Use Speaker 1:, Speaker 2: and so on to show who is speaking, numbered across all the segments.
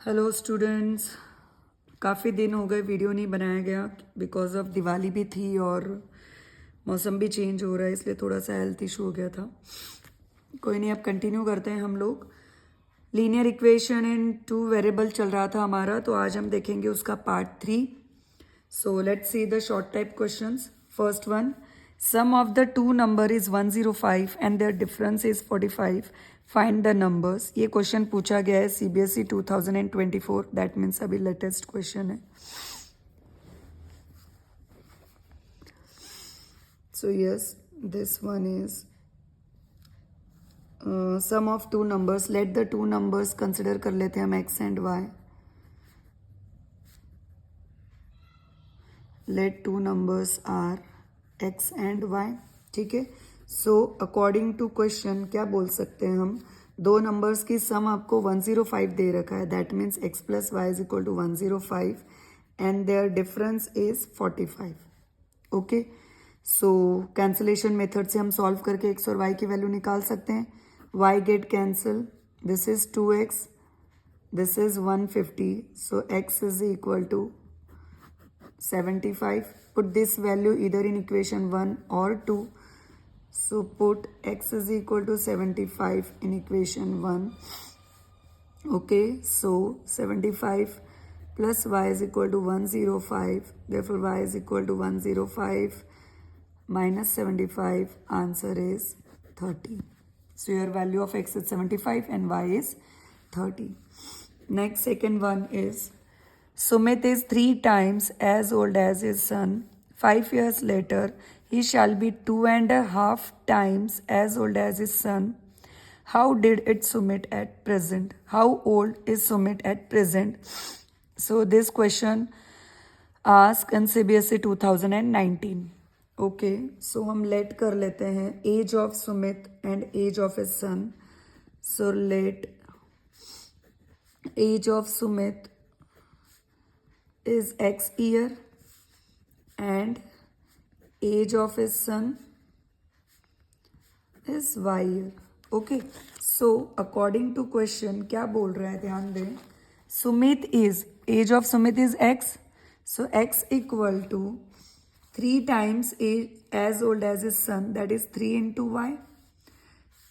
Speaker 1: Hello students. काफ़ी दिन हो गए वीडियो नहीं बनाया गया बिकॉज ऑफ दिवाली भी थी और मौसम भी चेंज हो रहा है, इसलिए थोड़ा सा हेल्थ इशू हो गया था। कोई नहीं, अब कंटिन्यू करते हैं हम लोग। Linear equation in two variable चल रहा था हमारा, तो आज हम देखेंगे उसका part 3। So let's see the short type questions. First one, sum of the two number is 105 and their difference is 45, find the numbers. ये क्वेश्चन पूछा गया है सीबीएसई 2024, दैट मीन्स अभी लेटेस्ट क्वेश्चन है। So yes, this one is sum of two numbers. Let the two numbers consider कर लेते हैं हम, x and y. Let two numbers are x and y, ठीक है। सो अकॉर्डिंग टू क्वेश्चन क्या बोल सकते हैं हम, दो नंबर्स की सम आपको 105 दे रखा है, that means x plus y is equal to 105 and their difference is 45। Okay, so cancellation method से हम सॉल्व करके एक्स और वाई की वैल्यू निकाल सकते हैं। Y get cancel, this is 2x, this is 150, so x is equal to 75. Put this value either in equation 1 or 2. So put x is equal to 75 in equation 1. Okay, so 75 plus y is equal to 105. Therefore y is equal to 105 minus 75. Answer is 30. So your value of x is 75 and y is 30. Next, second one is Sumit is 3 times as old as his son. 5 years later, he shall be 2.5 times as old as his son. How did it Sumit at present? How old is Sumit at present? So this question asked in CBSE 2019. Okay, so हम let कर लेते हैं age of Sumit and age of his son. So let age of Sumit is x year and age of his son is y year. Okay, so according to question क्या बोल रहा है, ध्यान दें। Sumit is, age of Sumit is x, so x equal to 3 times age as old as his son, that is 3 into y.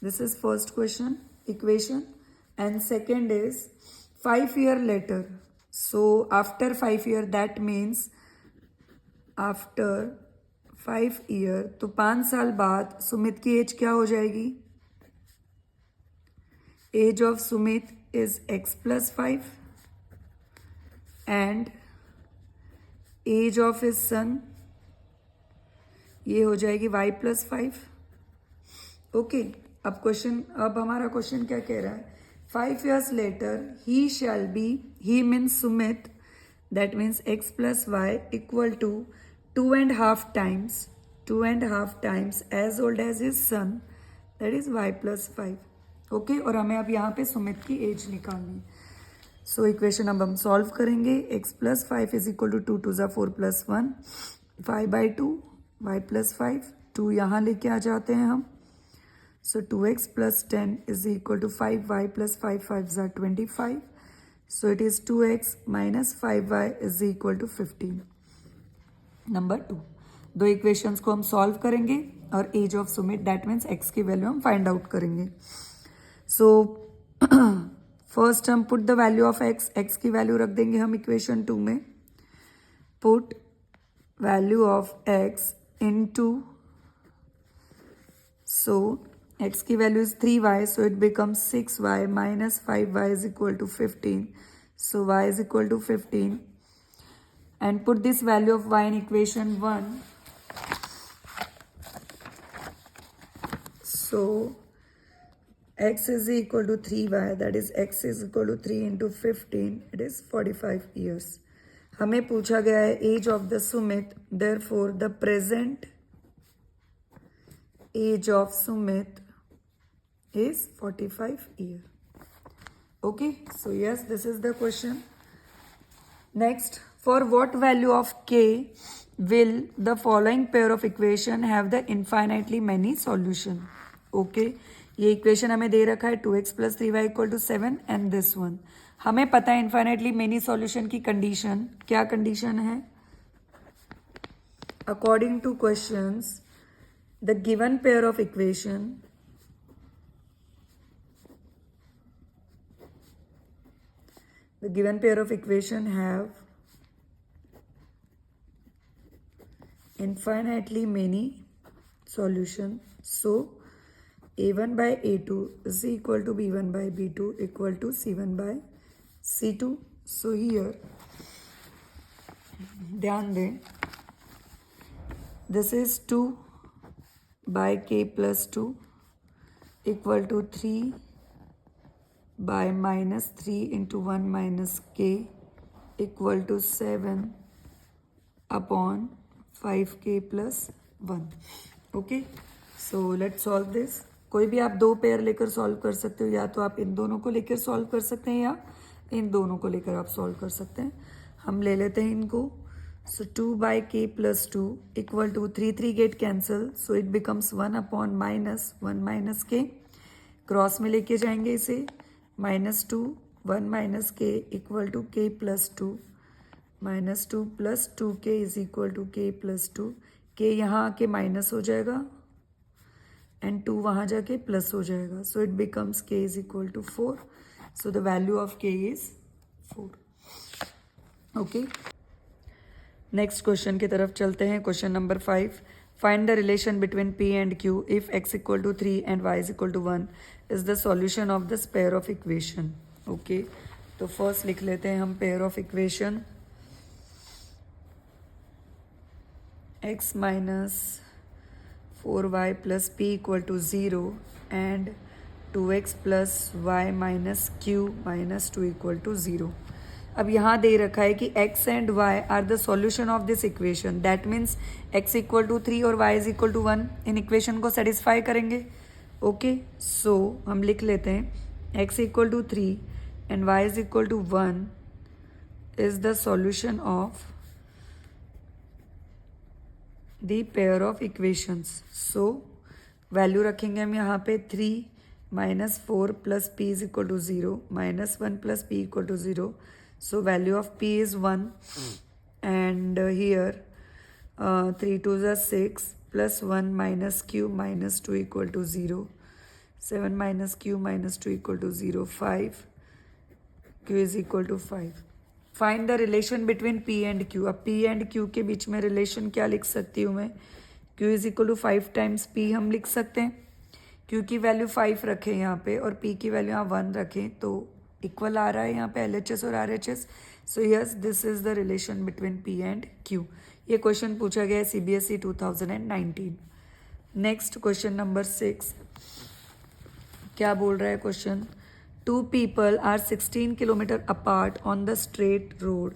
Speaker 1: This is first question equation. And second is 5 year later. So after 5 year, that means after 5 year, तो 5 साल बाद सुमित की as क्या हो जाएगी? Age of Sumit is x plus 5 and age of his son ये हो जाएगी y plus 5. ओके, अब हमारा क्वेश्चन क्या कह रहा है? 5 years later, he shall be, he means Sumit, that means x plus y equal to 2.5 times as old as his son, that is y plus 5. Okay, और हमें अब यहाँ पे सुमित की एज निकालनी। सो इक्वेशन अब हम सॉल्व करेंगे। x plus 5 is equal to 2 2 जा 4 plus 1, 5/2, y plus 5, 2 यहाँ लेके आ जाते हैं हम। So 2x plus 10 is equal to 5y plus 5 5s are 25. So it is 2x minus 5y is equal to 15. Number 2, दो इक्वेशंस को हम सॉल्व करेंगे और age of Sumit that means x की वैल्यू हम फाइंड आउट करेंगे। सो फर्स्ट हम put the value of x की वैल्यू रख देंगे हम इक्वेशन 2 में। Put value of x into, so x की value is 3y, so it becomes 6y minus 5y is equal to 15. So y is equal to 15 and put this value of y in equation 1. So x is equal to 3y, that is x is equal to 3 into 15, it is 45 years. हमें पूछा गया है age of the Sumit, therefore the present age of Sumit is 45 year. Okay, so yes, this is the question. Next, for what value of k will the following pair of equation have the infinitely many solution? Okay, ये equation हमें दे रखा है 2x plus 3y equal to 7 and this one. हमें पता है infinitely many solution की condition, क्या condition है? According to questions the given pair of equation have infinitely many solution. So a1 by a2 is equal to b1 by b2 equal to c1 by c2. So here ध्यान दें, this is 2 by k plus 2 equal to 3 by minus 3 into 1 minus k equal to 7 upon 5k plus 1. Okay, so let's solve this. कोई भी आप दो pair लेकर solve कर सकते हो, या तो आप इन दोनों को लेकर सॉल्व कर सकते हैं या इन दोनों को लेकर आप सॉल्व कर सकते हैं. हम ले लेते हैं इनको. So 2 by k plus 2 equal to 3 get cancel, so it becomes 1 upon minus 1 minus k. Cross में लेके जाएंगे इसे. -2 1 minus k equal to k plus 2. -2 plus 2k is equal to k plus 2. k यहाँ आके माइनस हो जाएगा and 2 वहाँ जाके प्लस हो जाएगा. So it becomes k is equal to 4. So the value of k is 4. Okay, next question की तरफ चलते हैं. Question number 5. Find the relation between p and q if x equal to 3 and y is equal to 1 is the solution of this pair of equation. Okay, तो first लिख लेते हैं हम pair of equation. x minus 4y plus p equal to 0 and 2x plus y minus q minus 2 equal to 0. अब यहाँ दे रखा है कि x and y are the solution of this equation. That means x equal to 3 और y is equal to 1 इन equation को satisfy करेंगे. Okay, so हम लिख लेते हैं x equal to 3 and y is equal to 1 is the solution of the pair of equations. So value रखेंगे हम यहाँ पे 3 minus 4 plus p is equal to 0 minus 1 plus p equal to 0. So value of p is 1 and here 3 2s are 6 plus 1 minus q minus 2 equal to 0. 7 minus q minus 2 equal to 0. 5 q is equal to 5. Find the relation between p and q. अब p and q के बीच में relation क्या लिख सकती हूँ मैं? q is equal to 5 times p हम लिख सकते हैं. q की वैल्यू 5 रखें यहाँ पे और p की वैल्यू यहाँ 1 रखें तो इक्वल आ रहा है यहाँ पे LHS और RHS. So yes, this is the relation between p and q. ये क्वेश्चन पूछा गया है CBSE 2019. Next question number 6. क्या बोल रहा है question? Two people are 16 kilometers apart on the straight road.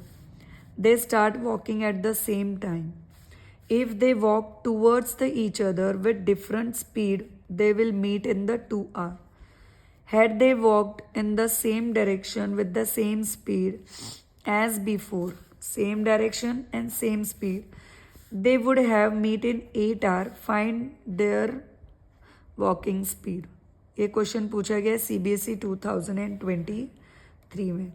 Speaker 1: They start walking at the same time. If they walk towards each other with different speed, they will meet in the 2 hour. Had they walked in the same direction with the same speed as before, same direction and same speed, they would have meet in 8 hour. Find their walking speed. ये question पूछा गया है CBSE 2023 में.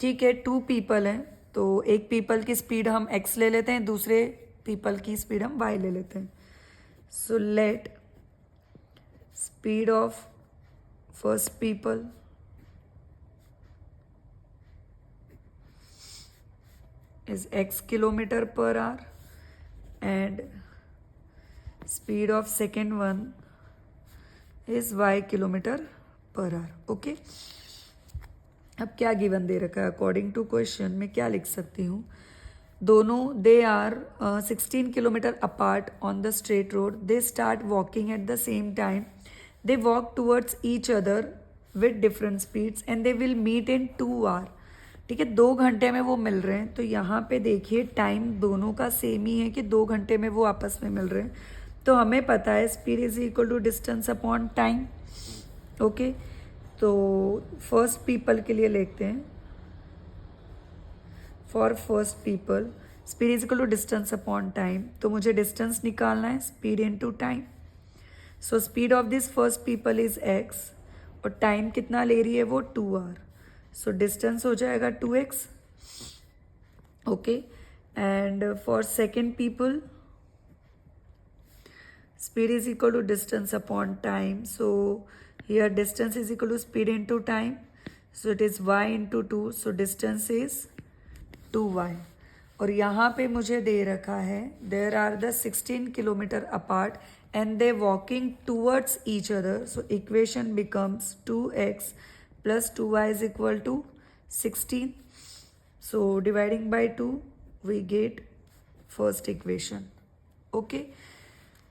Speaker 1: ठीक है, 2 people हैं तो एक पीपल की स्पीड हम x ले लेते हैं, दूसरे पीपल की स्पीड हम y ले लेते हैं. So let speed of first people is x kilometer per hour and speed of second one is y kilometre per our. Okay, अब क्या गिवन दे रखा है? अकॉर्डिंग टू क्वेश्चन में क्या लिख सकती हूँ? दोनों they are 16 kilometre apart on the straight road. They start walking at the same time. They walk towards each other with different speeds and they will meet in 2 hour. ठीक है, 2 घंटे में वो मिल रहे हैं. तो यहाँ पे देखिए टाइम दोनों का सेम ही है कि 2 घंटे में वो आपस में मिल रहे हैं. तो हमें पता है speed is equal to distance upon time. Okay, तो फर्स्ट पीपल के लिए लिखते हैं. For first people speed is equal to distance upon time. तो मुझे डिस्टेंस निकालना है, speed into time. So speed of this first people is x और टाइम कितना ले रही है वो 2 hour. सो डिस्टेंस हो जाएगा 2x. Okay, and for second people speed is equal to distance upon time. So here distance is equal to speed into time. So it is y into 2. So distance is 2y. और यहाँ पे मुझे दे रखा है there are the 16 kilometer apart and they walking towards each other. So equation becomes 2x plus 2y is equal to 16. So dividing by 2 we get first equation. Okay.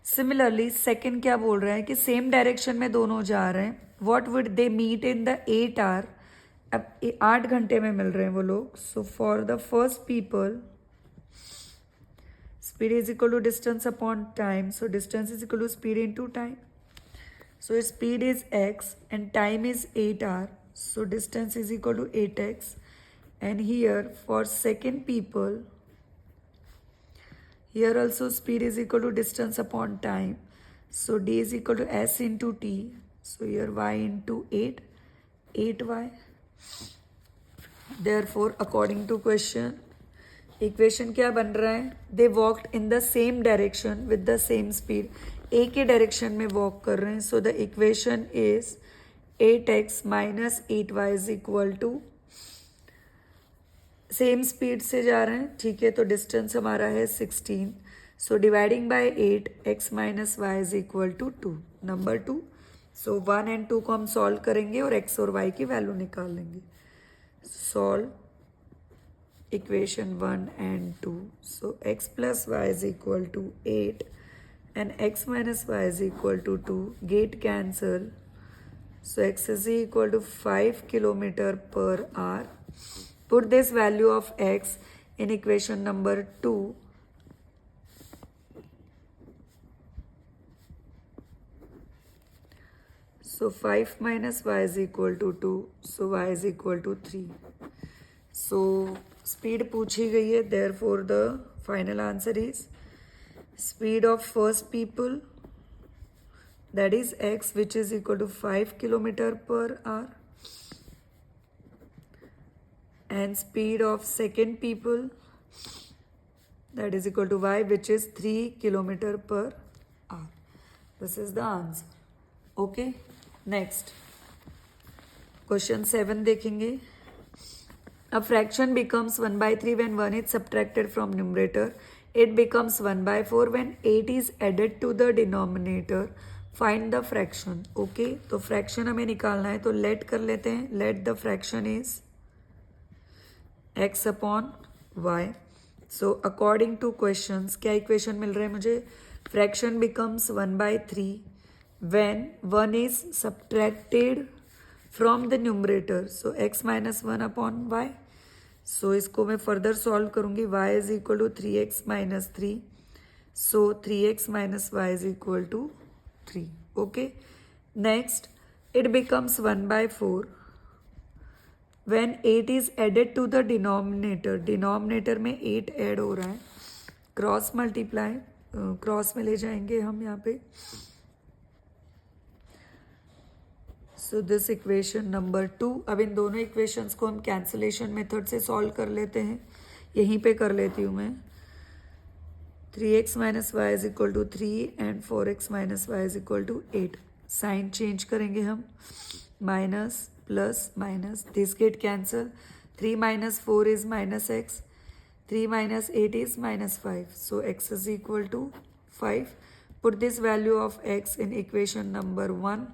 Speaker 1: Similarly second क्या बोल रहा है कि सेम डायरेक्शन में दोनों जा रहे हैं. What would they meet in the 8 hour. अब 8 घंटे में मिल रहे हैं वो लोग. So for the first people speed is equal to distance upon time. So distance is equal to speed into time. So speed is x and time is 8 hour. So distance is equal to 8x. And here for second people, here also speed is equal to distance upon time. So d is equal to s into t. So here y into 8y. Therefore according to question, equation क्या बन रहा है? They walked in the same direction with the same speed. एक ही direction में walk कर रहे हैं. So the equation is 8x minus 8y is equal to, same speed से जा रहे हैं. ठीक है, तो डिस्टेंस हमारा है 16. So dividing by 8 x minus y is equal to 2. Number 2. So 1 and 2 को हम सॉल्व करेंगे और x और y की वैल्यू निकाल लेंगे. Solve equation 1 and 2. So x plus y is equal to 8 and x minus y is equal to 2. Get cancel. So x is equal to 5 kilometre per hour. Put this value of x in equation number 2. So 5 minus y is equal to 2. So y is equal to 3. So speed पूछी गई है. Therefore the final answer is speed of first people, that is x, which is equal to 5 kilometer per hour. And speed of second people, that is equal to y, which is 3 kilometer per hour. This is the answer. Okay, next question 7 देखेंगे. A fraction becomes 1/3 when 1 is subtracted from numerator. It becomes 1/4 when 8 is added to the denominator. Find the fraction. Okay, तो fraction हमें निकालना है, तो let कर लेते हैं. Let the fraction is x upon y. So according to questions क्या equation मिल रहा है मुझे? Fraction becomes 1/3 when 1 is subtracted from the numerator. So x minus 1 upon y. So इसको मैं फर्दर सॉल्व करूंगी. y is equal to 3x minus 3. So 3x minus y is equal to 3. Okay, next it becomes 1/4 when 8 is added to the denominator. Denominator में 8 add हो रहा है. Cross multiply, cross में ले जाएंगे हम यहाँ पे. So this equation number 2. अब इन दोनों इक्वेशंस को हम कैंसलेशन मेथड से सॉल्व कर लेते हैं. यहीं पे कर लेती हूँ मैं. 3x minus y is equal to 3 and 4x minus y is equal to 8. Sign change करेंगे हम. Minus plus minus, this get cancel. 3 minus 4 is minus x. 3 minus 8 is minus 5. So x is equal to 5. Put this value of x in equation number 1.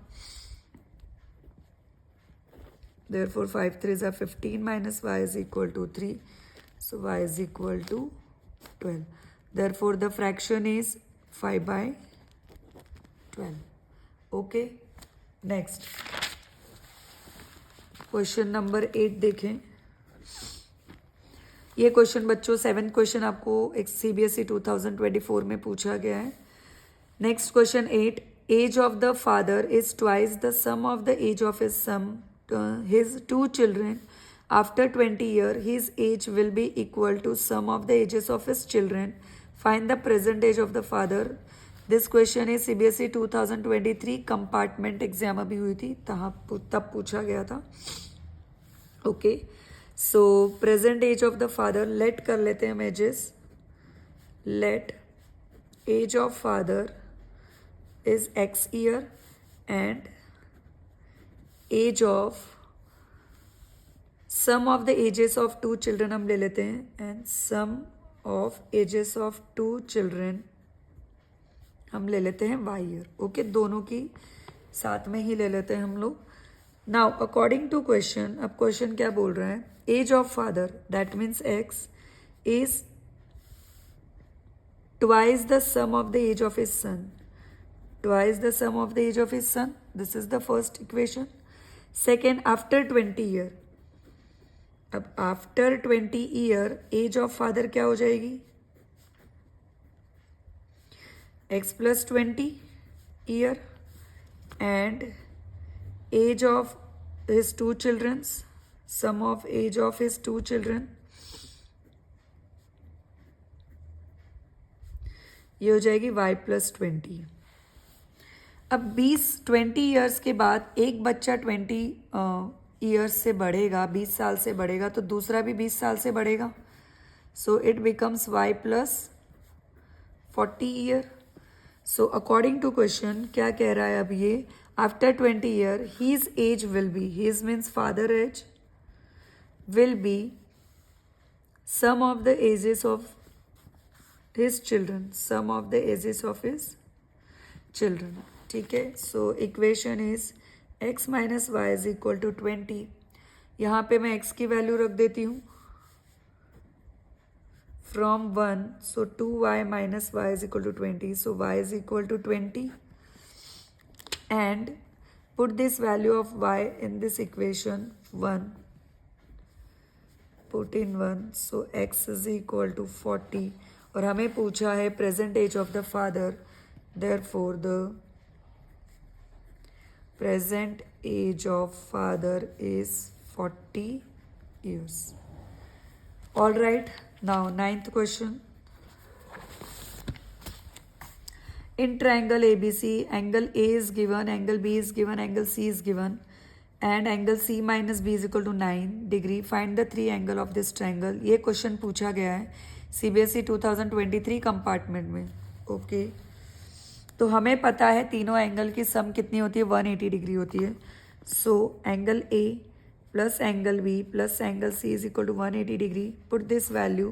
Speaker 1: Therefore 5 3s are 15 minus y is equal to 3. So y is equal to 12. Therefore the fraction is 5/12. Okay, next question number 8 देखें. ये question बच्चों 7 question आपको एक CBSE 2024 में पूछा गया है. Next question 8. Age of the father is twice the sum of the age of his 2 children. After 20 years, his age will be equal to sum of the ages of his children. Find the present age of the father. This question है CBSE 2023 compartment exam अभी हुई थी तब पूछा गया था. Okay, so present age of the father, let कर लेते हैं हम ages. Let age of father is x year and age of sum of the ages of two children हम ले लेते हैं, and sum of ages of two children हम ले लेते हैं y ईयर. ओके, दोनों की साथ में ही ले लेते हैं हम लोग. नाउ अकॉर्डिंग टू क्वेश्चन, अब क्वेश्चन क्या बोल रहा है, age of father that means x is twice the sum of the age of his son. Twice the sum of the age of his son, this is the first equation. Second, after 20 year. अब after 20 year age of father क्या हो जाएगी, x plus 20 year and age of his two childrens, sum of as of his two children, ये हो जाएगी y plus 20. अब 20 years के बाद एक बच्चा 20 ईयर्स से बढ़ेगा, 20 साल से बढ़ेगा, तो दूसरा भी 20 साल से बढ़ेगा. So it becomes y plus 40 year. सो अकॉर्डिंग टू क्वेश्चन क्या कह रहा है, अब ये after 20 year his age will be, his means father age will be sum of the ages of his children, sum of the ages of his children. ठीक है, so equation is x minus y is equal to 20. यहाँ पे मैं x की value रख देती हूँ from 1, so 2y minus y is equal to 20, so y is equal to 20, and put this value of y in this equation 1, put in 1, so x is equal to 40. और हमें पूछा है present age of the father, therefore the present age of father is 40 years. All right. Now, ninth question. In triangle ABC, angle A is given, angle B is given, angle C is given, and angle C minus B is equal to 9 degree. Find the three angle of this triangle. ये question पूछा गया है CBSE 2023 compartment में. Okay, तो हमें पता है तीनों एंगल की सम कितनी होती है, 180 डिग्री होती है. So angle A plus angle B plus angle C is equal to 180 degree. Put this value.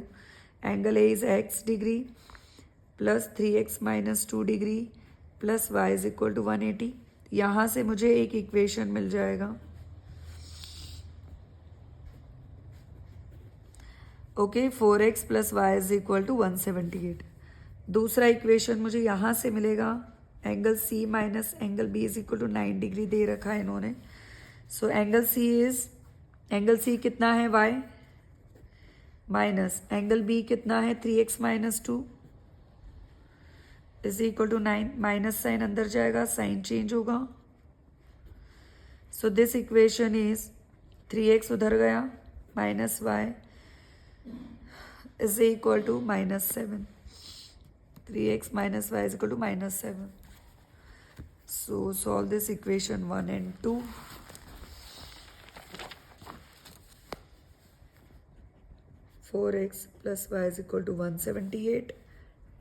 Speaker 1: Angle A is x degree plus 3x minus 2 degree plus y is equal to 180. यहाँ से मुझे एक equation मिल जाएगा. Okay, 4x plus y is equal to 178. दूसरा equation मुझे यहाँ से मिलेगा. Angle C minus angle B is equal to 9 degree दे रखा है इन्होंने. सो एंगल C कितना है y माइनस एंगल B कितना है 3x minus 2 is equal to 9. Minus sign अंदर जाएगा, साइन चेंज होगा. So this equation is 3x उधर गया minus y is equal to -7. 3x minus y is equal to -7. So solve this equation 1 and 2. Four x plus y is equal to 178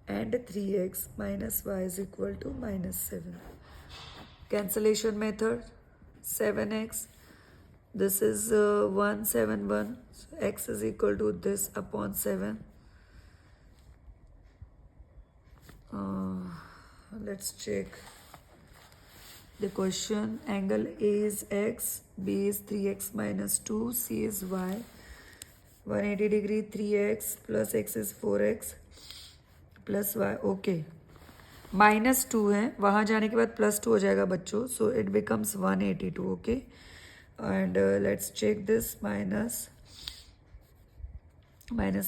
Speaker 1: and 3x minus y is equal to -7. Cancellation method, 7x. This is 171. So x is equal to this upon 7. Let's check the question. Angle A is x, B is 3x minus 2, C is y. 180 degree, 3x plus x is 4x plus y. Okay. -2 है, वहाँ जाने के बाद +2 हो जाएगा बच्चों. So it becomes 182. Okay. And let's check this. minus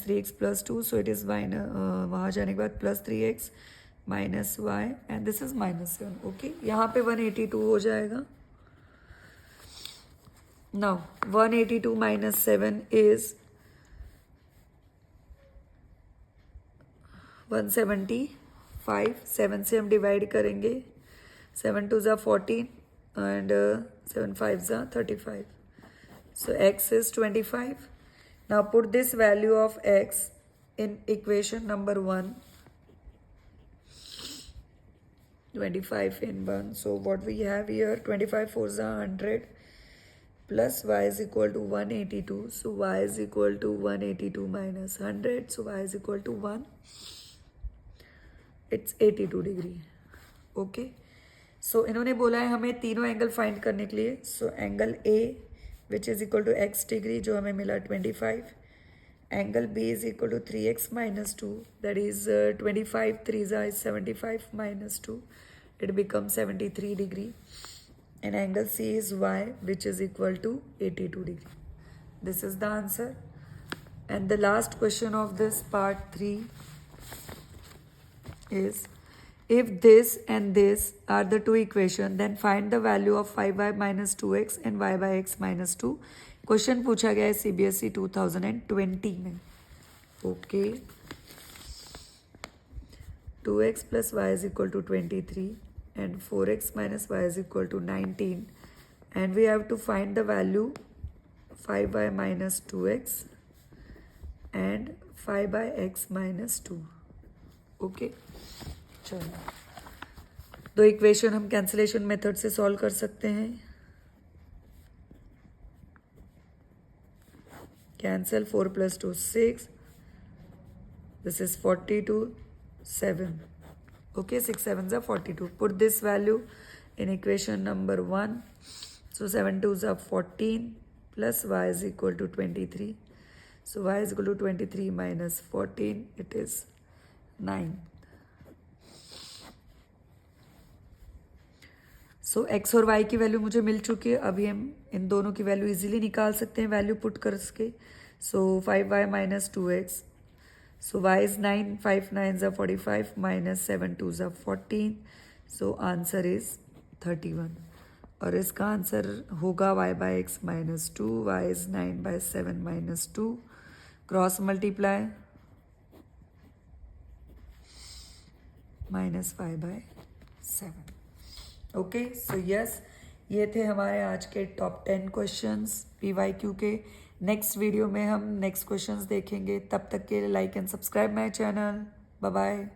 Speaker 1: 3x plus 2. So it is वहाँ जाने के बाद +3x minus y and this is -7. Okay. यहाँ पे 182 हो जाएगा. Now 182 minus 7 is 175. 7 से हम डिवाइड करेंगे. 7 2 ज़ा 14 and 7 5 ज़ा 35. So x is 25. Now put this value of x in equation number 1. 25 in 1. So what we have here, 25 fours are 100 plus y is equal to 182. So y is equal to 182 minus 100. So y is equal to 1. It's 82 degree. Okay. So इन्होंने बोला है हमें तीनों angle find करने के लिए. So angle A which is equal to x degree जो हमें मिला 25. Angle B is equal to 3x minus 2, that is 25 3s is 75 minus 2, it becomes 73 degree. And angle C is y which is equal to 82 degree. This is the answer. And the last question of this part 3 is, if this and this are the two equations, then find the value of 5y minus 2x and y by x minus 2. Question पूछा गया है CBSE 2020 में. Okay, 2x plus y is equal to 23 and 4x minus y is equal to 19, and we have to find the value 5y minus 2x and 5 by x minus 2. Okay, चलो दो equation हम cancellation method से solve कर सकते हैं. Cancel 4 plus 2 6. This is 42 7. Okay, 6 7s are 42. Put this value in equation number 1. So 7 2s are 14 plus y is equal to 23. So y is equal to 23 minus 14. It is 9. So x और Y की value मुझे मिल चुकी है. अभी हम इन दोनों की value easily निकाल सकते हैं वैल्यू पुट कर सके. So 5y minus 2x. So y is 9, 5 9s are 45 minus 7 2s are 14. So answer is 31. और इसका आंसर होगा y by x minus 2. y is 9 by 7 minus 2. Cross multiply minus 5 by 7. Okay, so yes, ये थे हमारे आज के top 10 questions PYQ के. Next video में हम नेक्स्ट क्वेश्चंस देखेंगे. तब तक के लिए like and subscribe my channel. Bye bye.